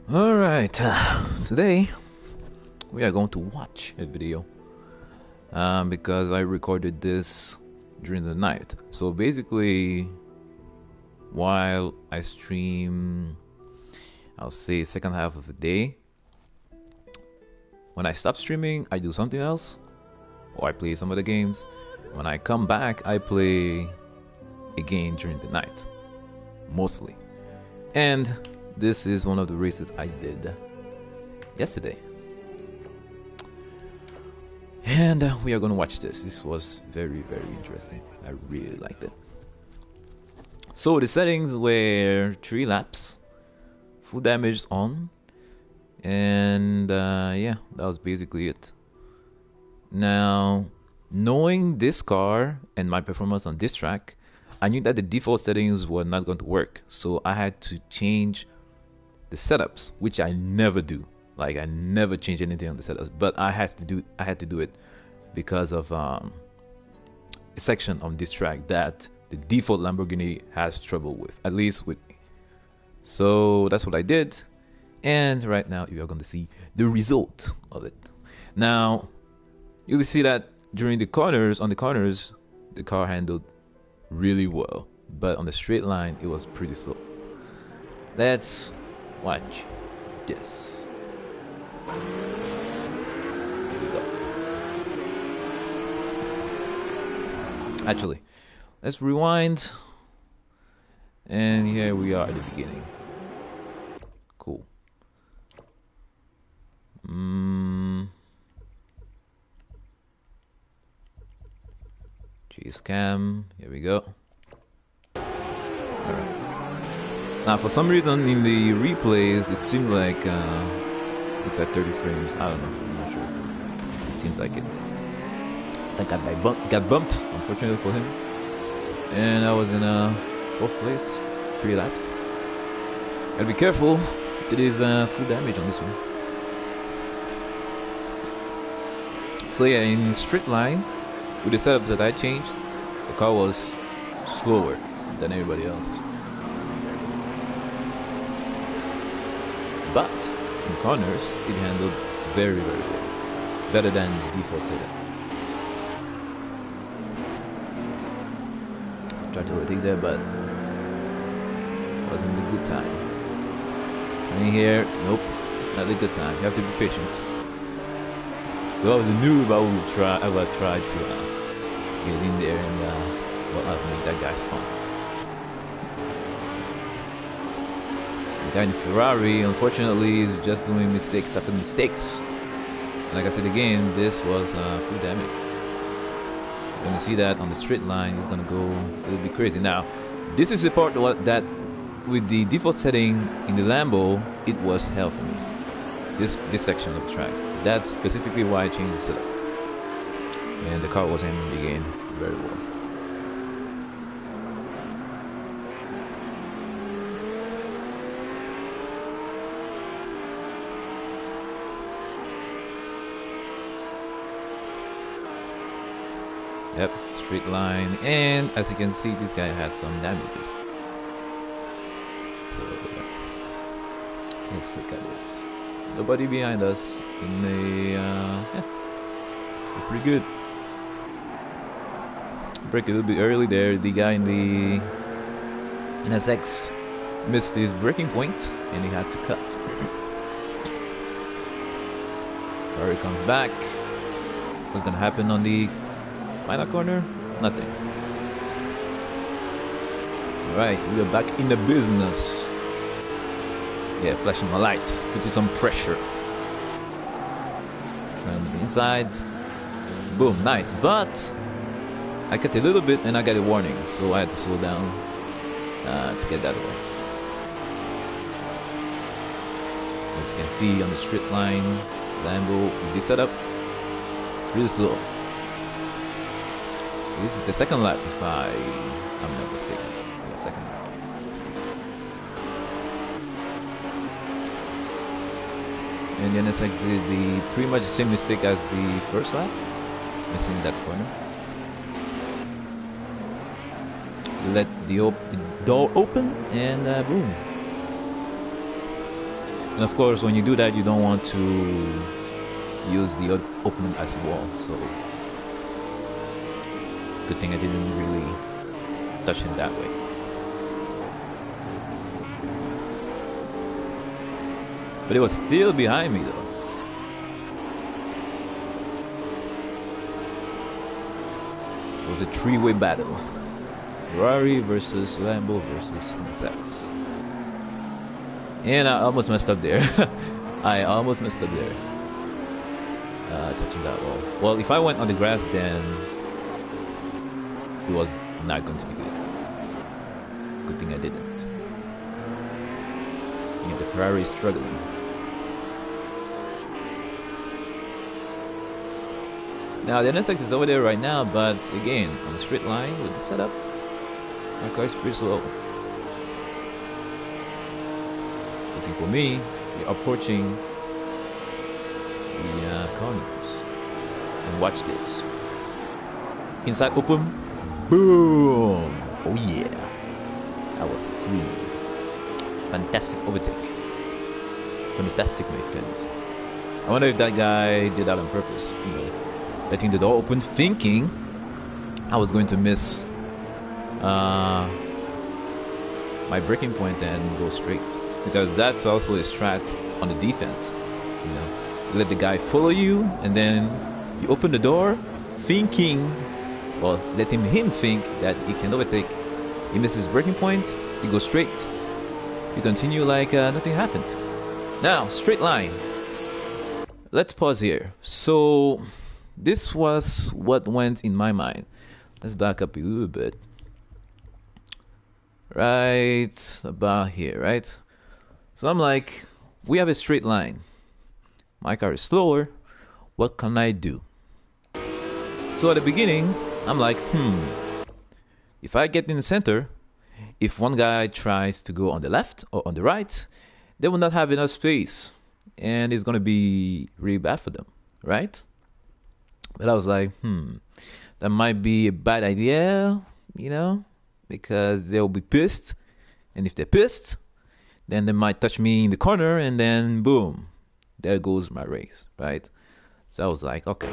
Alright, today we are going to watch a video because I recorded this during the night. So basically, while I stream, I'll say second half of the day, when I stop streaming, I do something else or I play some other games. When I come back, I play a game during the night, mostly. And this is one of the races I did yesterday. And we are going to watch this. This was very, very interesting. I really liked it. So the settings were 3 laps, full damage on, and yeah, that was basically it. Now, knowing this car and my performance on this track, I knew that the default settings were not going to work. So I had to change the setups, which I never do. Like, I never change anything on the setups, but I had to do it because of a section on this track that the default Lamborghini has trouble with, at least with me. So that's what I did, and right now you are going to see the result of it. Now you'll see that during the corners, the car handled really well, but on the straight line it was pretty slow. Let's watch this. Here we go. Actually, let's rewind. And here we are at the beginning. Cool. Chase cam. Here we go. Alright. Now, for some reason in the replays, it seemed like it's at 30 frames. I don't know. I'm not sure. It seems like it. That got bumped, unfortunately for him. And I was in 4th place, 3 laps. Gotta be careful. It is full damage on this one. So yeah, in straight line, with the setups that I changed, the car was slower than everybody else. But in corners, it handled very, very well. Better than the default setup. Tried to overtake there, but wasn't a good time. Coming here, nope, not a good time. You have to be patient. Well, the noob I would try to get in there and make that guy spawn. The guy in Ferrari, unfortunately, is just doing mistakes after mistakes. Like I said again, this was full damage. You're gonna see that on the straight line. It's gonna go a little bit crazy. Now, this is the part that with the default setting in the Lambo, it was hell for me. This section of the track. That's specifically why I changed the setup. And the car was handling the game very well. Yep, straight line, and as you can see, this guy had some damages. So, let's look at this. Nobody behind us in the yeah, pretty good. Break a little bit early there. The guy in the NSX missed his braking point, and he had to cut. Ferrari comes back. What's gonna happen on the final corner? Nothing. Alright, we are back in the business. Yeah, flashing my lights. Put you some pressure. Trying the insides. Boom, nice. But I cut a little bit and I got a warning, so I had to slow down to get that away. As you can see on the straight line, Lambo with the setup, really slow. This is the second lap, if I'm not mistaken. Yeah, second lap. And the NSX did pretty much the same mistake as the first lap, missing that corner. Let the door open, and boom. And of course, when you do that, you don't want to use the opening as a wall. So good thing I didn't really touch him that way. But it was still behind me though. It was a three-way battle. Ferrari versus Lambo versus NSX. And I almost messed up there. I almost messed up there. Touching that wall. Well, if I went on the grass, then it was not going to be good. Good thing I didn't. And the Ferrari is struggling. Now the NSX is over there right now, but again, on the straight line with the setup, my car is pretty slow. I think for me, we're approaching the corners. And watch this. Inside open, boom! Oh yeah, that was clean. Fantastic overtake. Fantastic, my friends. I wonder if that guy did that on purpose. You know, letting the door open, thinking I was going to miss my braking point and go straight, because that's also a strat on the defense. You know, you let the guy follow you, and then you open the door, thinking, well, letting him think that he can overtake. He misses braking point, he goes straight. You continue like nothing happened. Now, straight line. Let's pause here. So this was what went in my mind. Let's back up a little bit. Right about here, right? So I'm like, we have a straight line. My car is slower. What can I do? So at the beginning, I'm like, if I get in the center, if one guy tries to go on the left or on the right, they will not have enough space. And it's going to be really bad for them, right? But I was like, that might be a bad idea, you know, because they'll be pissed. And if they're pissed, then they might touch me in the corner, and then boom, there goes my race, right? So I was like, okay,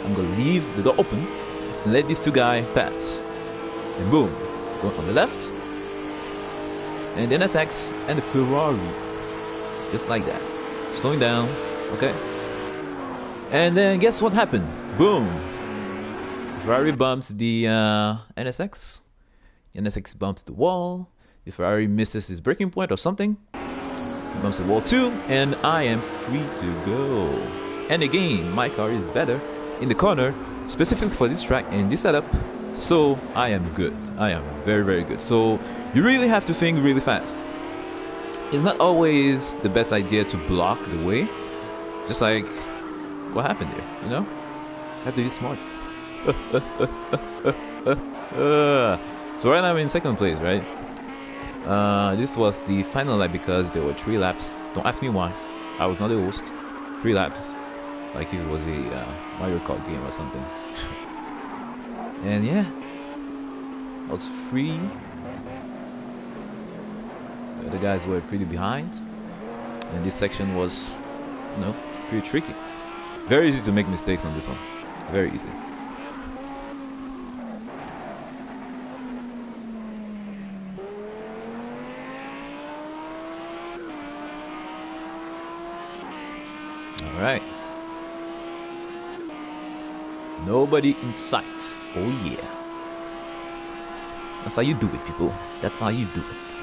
I'm going to leave the door open and let these two guys pass. And boom, go on the left, and then NSX and the Ferrari, just like that, slowing down, okay? And then guess what happened? Boom! Ferrari bumps the NSX. The NSX bumps the wall. The Ferrari misses his braking point or something. He bumps the wall too, and I am free to go. And again, my car is better in the corner, specifically for this track and this setup. So I am good. I am very, very good. So you really have to think really fast. It's not always the best idea to block the way. Just like what happened there, you know? You have to be smart. So right now I'm in second place, right? This was the final lap because there were 3 laps. Don't ask me why. I was not the host. 3 laps. Like it was a Mario Kart game or something. And yeah, I was free. The other guys were pretty behind. And this section was, you know, pretty tricky. Very easy to make mistakes on this one. Very easy. Alright. Nobody in sight. Oh yeah. That's how you do it, people. That's how you do it.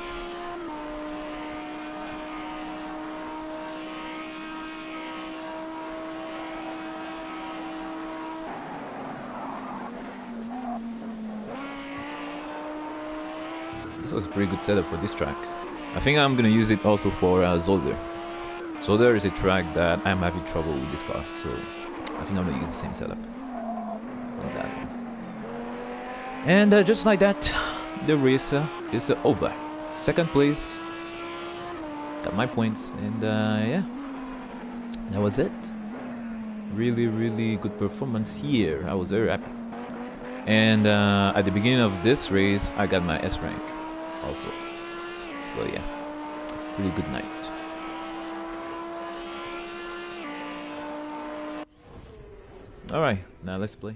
This was a pretty good setup for this track. I think I'm gonna use it also for Zolder. Zolder is a track that I'm having trouble with this car, so I think I'm gonna use the same setup on that one. And just like that, the race is over. Second place, got my points, and yeah, that was it. Really, really good performance here. I was very happy. And at the beginning of this race, I got my S rank also. So yeah, pretty good night. Alright, now let's play.